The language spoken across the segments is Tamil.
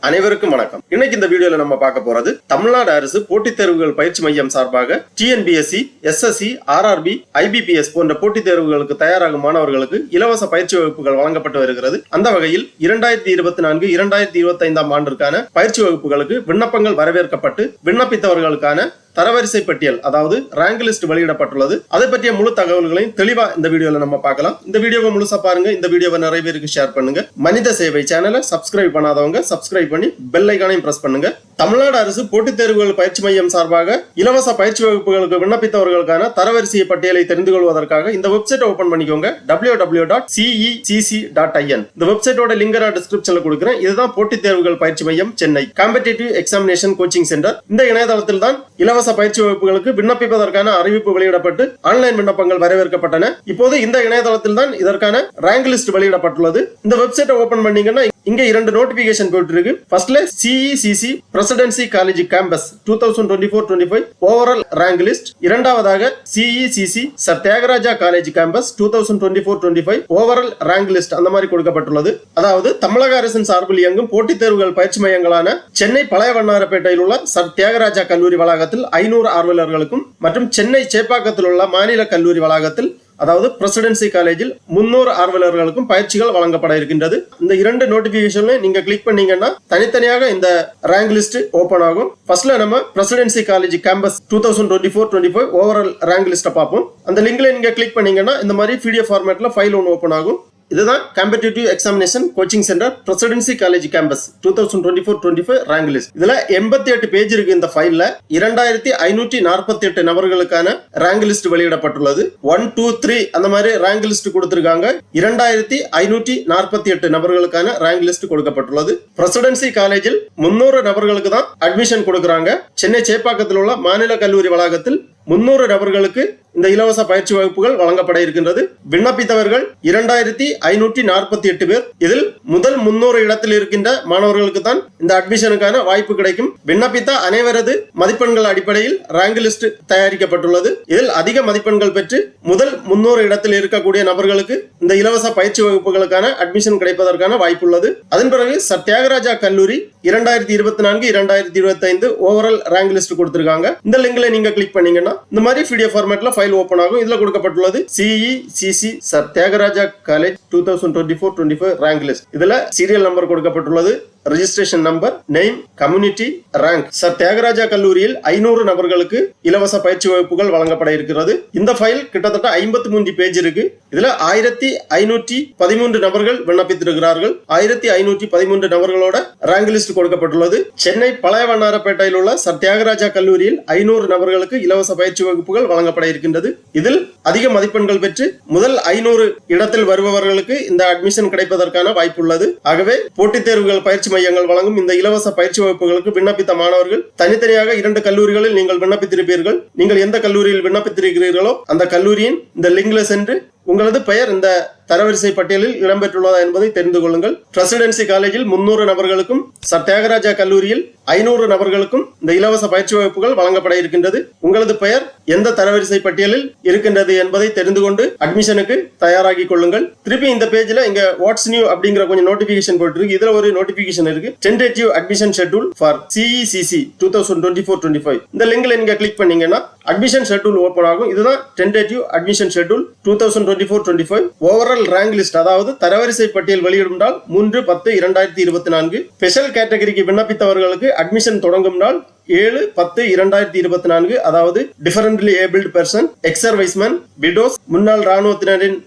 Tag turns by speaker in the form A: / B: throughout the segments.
A: அனைவருக்கும் வணக்கம். இன்னைக்கு இந்த வீடியோல நம்ம பார்க்க போறது தமிழ்நாடு அரசு போட்டித் தேர்வுகள் பயிற்சி மையம் சார்பாக டிஎன்பிஎஸ்சி, எஸ்எஸ்சி, ஆர்ஆர்பி, ஐபிபிஎஸ் போன்ற போட்டித் தேர்வுகளுக்கு தயாராகும் மாணவர்களுக்கு இலவச பயிற்சி வகுப்புகள் வழங்கப்பட்டு வருகிறது. அந்த வகையில் 2024, 2025 ஆண்டிற்கான பயிற்சி வகுப்புகளுக்கு விண்ணப்பங்கள் வரவேற்கப்பட்டு விண்ணப்பித்தவர்களுக்கான தரவரிசை பட்டியல் அதாவது ரேங்க் லிஸ்ட் வெளியிடப்பட்டுள்ளது. அதை பற்றிய முழு தகவல்களையும் தெளிவா இந்த வீடியோல நம்ம பார்க்கலாம். இந்த வீடியோவை முழுசா பாருங்க. இந்த வீடியோவை நிறைய பேருக்கு ஷேர் பண்ணுங்க. மனித சேவை சேனலை சப்ஸ்கிரைப் பண்ணாதவங்க சப்ஸ்கிரைப் பண்ணி பெல் ஐகானையும் பிரஸ் பண்ணுங்க. தமிழ்நாடு அரசு போட்டித் தேர்வுகள் பயிற்சி மையம் சார்பாக இலவச பயிற்சி வகுப்புகளுக்கு விண்ணப்பித்தவர்களுக்கான தரவரிசை பட்டியலை தெரிந்து கொள்வதற்காக இந்த வெப்சைட் ஓபன் பண்ணிக்கோங்க. www.cecc.in. இந்த வெப்சைட்டோட லிங்க் நான் டிஸ்கிரிப்ஷன்ல கொடுக்கிறேன். இதுதான் போட்டித் தேர்வுகள் பயிற்சி மையம் Chennai competitive examination coaching centre. இந்த இணையதளத்தில் தான் இலவச பயிற்சி வகுப்புகளுக்கு விண்ணப்பிப்பதற்கான அறிவிப்பு வெளியிடப்பட்டு ஆன்லைன் விண்ணப்பங்கள் வரவேற்கப்பட்டன. இப்போது இந்த இணையதளத்தில் தான் இதற்கான ரேங்க் லிஸ்ட் வெளியிடப்பட்டுள்ளது. இந்த வெப்சைட்டை ஓபன் பண்ணீங்கன்னா இங்க 2 நோட்டிபிகேஷன் போயிட்டு இருக்கு. ஃபர்ஸ்ட்ல CECC Presidency college campus 2024-25 overall rank list. இரண்டாவதாக CECC sir Thiyagaraja college campus 2024-25 overall rank list அந்த மாதிரி கொடுக்கப்பட்டுள்ளது. அதாவது தமிழக அரசின் சார்பில் இயங்கும் போட்டித் தேர்வுகள் பயிற்சி மையங்களான சென்னை பழைய வண்ணாரப்பேட்டையில் உள்ள சர் தியாகராஜா கல்லூரி வளாகத்தில் 500 ஆர்வலர்களுக்கும் மற்றும் சென்னை சேப்பாக்கத்தில் உள்ள மாநில கல்லூரி வளாகத்தில் அதாவது பிரசிடென்சி காலேஜில் 300 ஆர்வலர்களுக்கும் பயிற்சிகள் வழங்கப்பட இருக்கின்றது. இந்த 2 நோட்டிபிகேஷன்ல நீங்க கிளிக் பண்ணீங்கன்னா தனித்தனியாக இந்த ரேங்க் லிஸ்ட் ஓபன் ஆகும். ஃபர்ஸ்ட்ல நம்ம Presidency college campus 2024-25 overall rank list பார்ப்போம். அந்த லிங்க்ல நீங்க கிளிக் பண்ணீங்கன்னா இந்த மாதிரி PDF ஃபார்மேட்ல ஃபைல் ஒன்று ஓபன் ஆகும். இதுதான் competitive examination coaching centre Presidency college campus 2024-25 rank list. இதுல 88 பேஜ் இருக்கு. இந்த ஃபைல்ல 2548 நபர்களுக்கான ரேங்க் லிஸ்ட் வெளியிடப்பட்டுள்ளது. 1, 2, 3 அந்த மாதிரி ரேங்க் லிஸ்ட் கொடுத்திருக்காங்க. 2548 நபர்களுக்கான ரேங்க் லிஸ்ட் கொடுக்கப்பட்டுள்ளது. பிரசிடென்சி காலேஜில் 300 நபர்களுக்கு தான் அட்மிஷன் கொடுக்கறாங்க. சென்னை சேப்பாக்கத்தில் உள்ள மாநில கல்லூரி வளாகத்தில் 300 நபர்களுக்கு இந்த இலவச பயிற்சி வகுப்புகள் வழங்கப்பட இருக்கின்றது. விண்ணப்பித்தவர்கள் 2548 பேர். இதில் முதல் 300 இடத்தில் இருக்கின்ற மாணவர்களுக்கு தான் இந்த அட்மிஷனுக்கான வாய்ப்பு கிடைக்கும். விண்ணப்பித்த அனைவரது மதிப்பெண்கள் அடிப்படையில் ரேங்க் லிஸ்ட் தயாரிக்கப்பட்டுள்ளது. இதில் அதிக மதிப்பெண்கள் பெற்று முதல் 300 இடத்தில் இருக்கக்கூடிய நபர்களுக்கு இந்த இலவச பயிற்சி வகுப்புகளுக்கான அட்மிஷன் கிடைப்பதற்கான வாய்ப்பு உள்ளது. அதன் பிறகு சர் தியாகராஜா கல்லூரி 2024-2025 ஓவரால் ரேங்க் லிஸ்ட் கொடுத்திருக்காங்க. இந்த லிங்க்ல நீங்க கிளிக் பண்ணீங்கன்னா இந்த மாதிரி PDF ஃபார்மேட்ல ஃபைல் ஓபன் ஆகும். இதுல கொடுக்கப்பட்டுள்ளது CECC sir Thiyagaraja college 2024-25 rank list. இதுல சீரியல் நம்பர் கொடுக்கப்பட்டுள்ளது, registration number, name, community, rank. Sir Thiyagaraja கல்லூரியில் 500 நபர்களுக்கு இலவச பயிற்சி வகுப்புகள் வழங்கப்பட இருக்கிறது. இந்த ஃபைல் கிட்டத்தட்ட 53 பேஜ் இருக்கு. இதுல 1513 நபர்கள் விண்ணப்பித்திருக்கிறார்கள். 1513 நபர்களோட ரேங்க் லிஸ்ட் கொடுக்கப்பட்டுள்ளது. சென்னை பழைய வண்ணாரப்பேட்டையில் உள்ள சர் தியாகராஜா கல்லூரியில் 500 நபர்களுக்கு இலவச பயிற்சி வகுப்புகள் வழங்கப்பட இருக்கின்றது. இதில் அதிக மதிப்பெண்கள் பெற்று முதல் 500 இடத்தில் வருபவர்களுக்கு இந்த அட்மிஷன் கிடைப்பதற்கான வாய்ப்பு உள்ளது. ஆகவே போட்டித் தேர்வுகள் பயிற்சி மையங்கள் வழங்கும் இந்த இலவச பயிற்சி வகுப்புகளுக்கு விண்ணப்பித்த மாணவர்கள் தனித்தனியாக 2 கல்லூரிகளில் நீங்கள் விண்ணப்பித்திருப்பீர்கள். நீங்கள் எந்த கல்லூரியில் விண்ணப்பித்திருக்கிறீர்களோ அந்த கல்லூரியின் இந்த லிங்க்ல சென்று உங்களது பெயர் இந்த தரவரிசை பட்டியலில் இடம்பெற்றுள்ளதா என்பதை தெரிந்து கொள்ளுங்கள். பிரசிடென்சி காலேஜில் 300 நபர்களுக்கும் சர் தியாகராஜா கல்லூரியில் 500 நபர்களுக்கும் இந்த இலவச பயிற்சி வகுப்புகள் வழங்கப்பட இருக்கின்றது. உங்களது பெயர் எந்த தரவரிசை பட்டியலில் இருக்கின்றது என்பதை தெரிந்து கொண்டு அட்மிஷனுக்கு தயாராகி கொள்ளுங்கள். திருப்பி இந்த பேஜ்ல இங்க வாட்ஸ் நியூ அப்படிங்கிற கொஞ்சம் நோட்டிபிகேஷன் போயிட்டு இருக்கு. இதுல ஒரு நோட்டிபிகேஷன் இருக்கு, tentative admission schedule for CECC 2024-25. இந்த லிங்க்ல நீங்க கிளிக் பண்ணீங்கன்னா அட்மிஷன் ஷெட்யூல் ஓபன் ஆகும். இதுதான் tentative admission schedule 2024-25 overall rank list. அதாவது தரவரிசை பட்டியல் வெளியிடும் நாள் 3/10/2024. ஸ்பெஷல் கேட்டகரிக்கு விண்ணப்பித்தவர்களுக்கு அட்மிஷன் தொடங்கும் நாள் 7/10/2024. அதாவது differently abled person, X serviceman, widows, முன்னாள் ராணுவத்தினரின்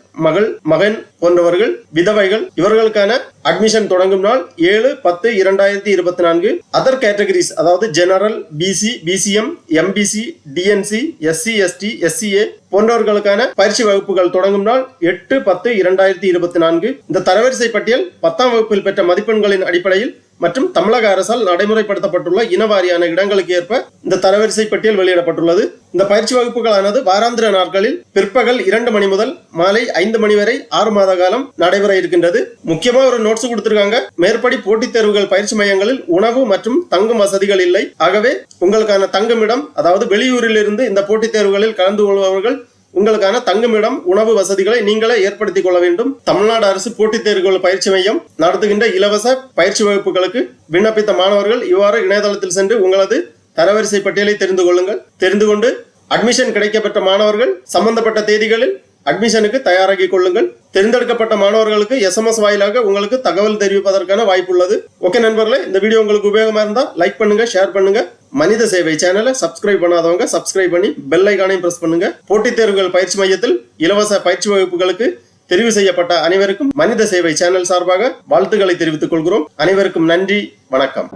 A: மகன் போன்றவர்கள், விதவைகள் இவர்களுக்கான அட்மிஷன் தொடங்கும் நாள் 7/10/2024. அதர் கேட்டகரிஸ் அதாவது general, BC, BCM, MBC, DNC, SC, ST, SCA போன்றவர்களுக்கான பயிற்சி வகுப்புகள் தொடங்கும் நாள் 8/10/2024. இந்த தரவரிசை பட்டியல் 10ஆம் வகுப்பில் பெற்ற மதிப்பெண்களின் அடிப்படையில் மற்றும் தமிழக அரசால் நடைமுறைப்படுத்தப்பட்டுள்ள இனவாரியான இடங்களுக்கு ஏற்ப இந்த தரவரிசை பட்டியல் வெளியிடப்பட்டுள்ளது. இந்த பயிற்சி வகுப்புகளானது வாராந்திர நாட்களில் பிற்பகல் 2 மணி முதல் மாலை 5 மணி வரை 6 மாத காலம் நடைபெற இருக்கின்றது. முக்கியமா ஒரு நோட்ஸ் கொடுத்திருக்காங்க. மேற்படி போட்டித் தேர்வுகள் பயிற்சி மையங்களில் உணவு மற்றும் தங்கும் வசதிகள் இல்லை. ஆகவே உங்களுக்கான தங்குமிடம் அதாவது வெளியூரில் இருந்து இந்த போட்டித் தேர்வுகளில் கலந்து கொள்பவர்கள் உங்களுக்கான தங்குமிடம் உணவு வசதிகளை நீங்களே ஏற்படுத்திக் கொள்ள வேண்டும். தமிழ்நாடு அரசு போட்டித் தேர்வுகள் பயிற்சி மையம் நடத்துகின்ற இலவச பயிற்சி வகுப்புகளுக்கு விண்ணப்பித்த மாணவர்கள் இவ்வாறு இணையதளத்தில் சென்று உங்களது தரவரிசை பட்டியலை தெரிந்து கொள்ளுங்கள். தெரிந்து கொண்டு அட்மிஷன் கிடைக்கப்பெற்ற மாணவர்கள் சம்பந்தப்பட்ட தேதிகளில் அட்மிஷனுக்கு தயாராகி கொள்ளுங்கள். தேர்ந்தெடுக்கப்பட்ட மாணவர்களுக்கு SMS வாயிலாக உங்களுக்கு தகவல் தெரிவிப்பதற்கான வாய்ப்பு உள்ளது. ஓகே நண்பர்களே, இந்த வீடியோ உங்களுக்கு உபயோகமா இருந்தா லைக் பண்ணுங்க, ஷேர் பண்ணுங்க. மனித சேவை சேனலை சப்ஸ்கிரைப் பண்ணாதவங்க சப்ஸ்கிரைப் பண்ணி பெல் ஐகானையும் பிரஸ் பண்ணுங்க. போட்டித் தேர்வுகள் பயிற்சி மையத்தில் இலவச பயிற்சி வகுப்புகளுக்கு தெரிவு செய்யப்பட்ட அனைவருக்கும் மனித சேவை சேனல் சார்பாக வாழ்த்துக்களை தெரிவித்துக் கொள்கிறோம். அனைவருக்கும் நன்றி, வணக்கம்.